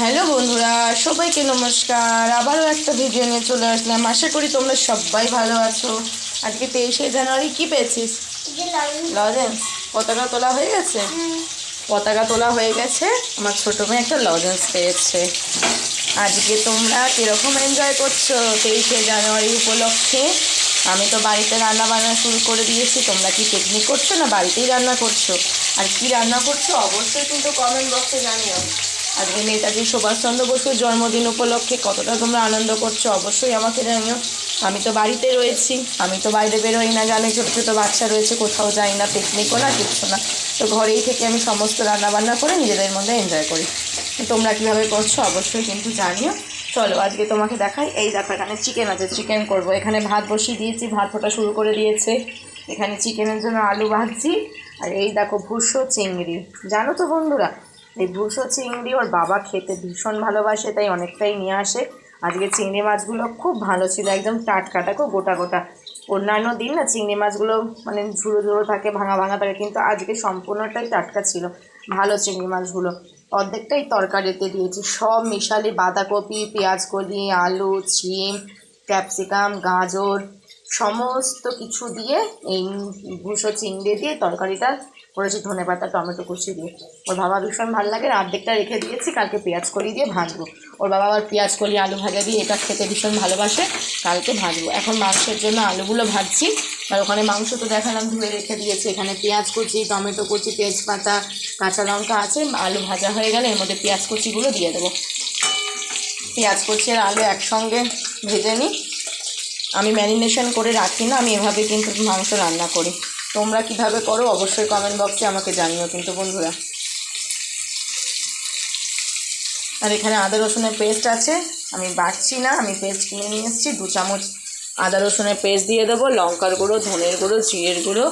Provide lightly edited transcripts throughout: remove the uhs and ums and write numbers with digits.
Hello বন্ধুরা, সবাইকে নমস্কার। আবারও একটা ভিডিও নিয়ে চলে আসলাম। আশা করি তোমরা সবাই ভালো আছো। আজকে 23শে জানুয়ারি। কি পেয়েছিস? লজেন্স। পতাকা তোলা হয়ে গেছে? পতাকা তোলা হয়ে গেছে। আমার ছোটো মেয়ে একটা লজেন্স পেয়েছে। আজকে তোমরা কীরকম এনজয় করছো 23শে জানুয়ারি উপলক্ষে? আমি তো বাড়িতে রান্না বান্না শুরু করে দিয়েছি। তোমরা কি পিকনিক করছো না বাড়িতেই রান্না করছো? আর কি রান্না করছো অবশ্যই কিন্তু কমেন্ট বক্সে জানিও। আজকে নেতাজি সুভাষচন্দ্র বসুর জন্মদিন উপলক্ষে কতটা তোমরা আনন্দ করছো অবশ্যই আমাকে জানিও। আমি তো বাড়িতে রয়েছি, আমি তো বাইরে বেরোই না, জানি ছোটো ছোটো বাচ্চা রয়েছে, কোথাও যাই না, পিকনিকও না, কিচ্ছু না। তো ঘরেই থেকে আমি সমস্ত রান্নাবান্না করে নিজেদের মধ্যে এনজয় করি। তোমরা কীভাবে করছো অবশ্যই কিন্তু জানিও। চলো আজকে তোমাকে দেখাই। এই দেখো, এখানে চিকেন আছে, চিকেন করবো। এখানে ভাত বসিয়ে দিয়েছি, ভাত ফোটা শুরু করে দিয়েছে। এখানে চিকেনের জন্য আলু ভাজছি। আর এই দেখো ভুসো চিংড়ি। জানো তো বন্ধুরা, এই ভুসো চিংড়ি ওর বাবা খেতে ভীষণ ভালোবাসে, তাই অনেকটাই নিয়ে আসে। আজকে চিংড়ি মাছগুলো খুব ভালো ছিল, একদম টাটকা, দেখো গোটা গোটা। অন্যান্য দিন না চিংড়ি মাছগুলো মানে ঝুড়ো ঝুড়ো থাকে, ভাঙা ভাঙা থাকে, কিন্তু আজকে সম্পূর্ণটাই টাটকা ছিল। ভালো চিংড়ি মাছগুলো। অর্ধেকটাই তরকারিতে দিয়েছি, সব মিশালি বাঁধাকপি, পেঁয়াজ কলি, আলু, শিম, ক্যাপসিকাম, গাজর সমস্ত কিছু দিয়ে এই ভুসো চিংড়ি দিয়ে তরকারিটা করেছি, ধনেপাতা টমেটো কুচি দিয়ে। ওর বাবা ভীষণ ভালো লাগে। অর্ধেকটা রেখে দিয়েছি, কালকে পেঁয়াজ কলি দিয়ে ভাজবো। ওর বাবা আবার পেঁয়াজ কলি আলু ভাজা দিয়ে এটা খেতে ভীষণ ভালোবাসে, কালকে ভাজবো। এখন মাংসের জন্য আলুগুলো ভাজছি। আর ওখানে মাংস তো দেখালাম, ধুয়ে রেখে দিয়েছি। এখানে পেঁয়াজ কুচি, টমেটো কুচি, তেজপাতা, কাঁচা লঙ্কা আছে। আলু ভাজা হয়ে গেলে এর মধ্যে পেঁয়াজ কুচিগুলো দিয়ে দেবো। পেঁয়াজ কুচি আর আলু একসঙ্গে ভেজে নিই। আমি ম্যারিনেশন করে রাখি না, আমি এভাবে কিন্তু মাংস রান্না করি। তোমরা কিভাবে করো অবশ্যই কমেন্ট বক্সে আমাকে জানিও কিন্তু বন্ধুরা। আর এখানে আদা রসুনের পেস্ট আছে, আমি বাটছি না, আমি পেস্ট কিনে নিয়ে এসেছি। 2 চামচ আদা রসুনের পেস্ট দিয়ে দেবো। লঙ্কার গুঁড়ো, ধনের গুঁড়ো, জিরের গুঁড়ো,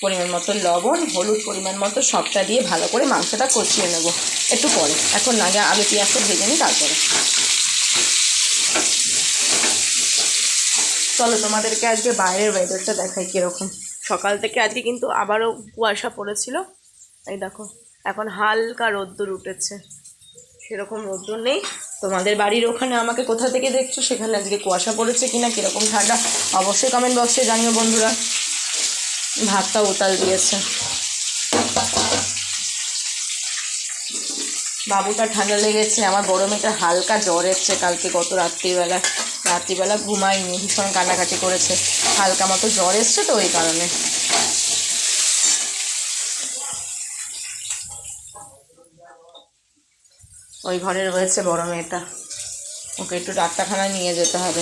পরিমাণ মতো লবণ, হলুদ পরিমাণ মতো, সবটা দিয়ে ভালো করে মাংসটা কষিয়ে নেবো একটু পরে। এখন আগে আলু পেঁয়াজটা ভেজে নিই তারপরে। চলো তোমাদেরকে আজকে বাইরের ওয়েদারটা দেখাই কীরকম। সকাল থেকে আজকে কিন্তু আবারও কুয়াশা পড়েছিল। এই দেখো এখন হালকা রোদ্দুর উঠেছে, সেরকম রোদ্দুর নেই। তোমাদের বাড়ির ওখানে আমাকে কোথা থেকে দেখছো, সেখানে আজকে কুয়াশা পড়েছে কিনা, কীরকম ঠান্ডা অবশ্যই কমেন্ট বক্সে জানিও বন্ধুরা। ভাতটা উতাল দিয়েছে, বাবুটা ঠান্ডা লেগেছে। আমার বড় মেয়েটা হালকা জ্বর এসছে কালকে, গত রাত্রিবেলা ঘুমায়নি, ভীষণ কান্নাকাটি করেছে। হালকা মতো জ্বর এসছে তো ওই কারণে। ওই ঘরে রয়েছে বড় মেয়েটা, ওকে একটু ডাক্তারখানায় নিয়ে যেতে হবে।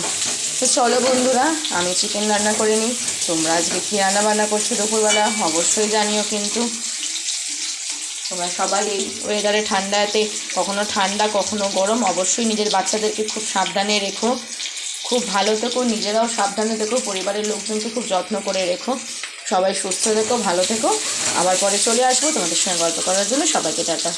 তো চলো বন্ধুরা, আমি চিকেন রান্না করে নিই। তোমরা আজকে কী রান্না বান্না করছো দুপুরবেলা অবশ্যই জানিও কিন্তু। তোমরা সবাই এই ওয়েদারে ঠান্ডাতে, কখনো ঠান্ডা কখনো গরম, অবশ্যই নিজের বাচ্চাদেরকে খুব সাবধানে রেখো, খুব ভালো থেকো, নিজেরাও সাবধানে থেকো, পরিবারের লোকজনকে খুব যত্ন করে রেখো। সবাই সুস্থ থেকো, ভালো থেকো। আবার পরে চলে আসবো তোমাদের সঙ্গে গল্প করার জন্য। সবাইকে টাটা।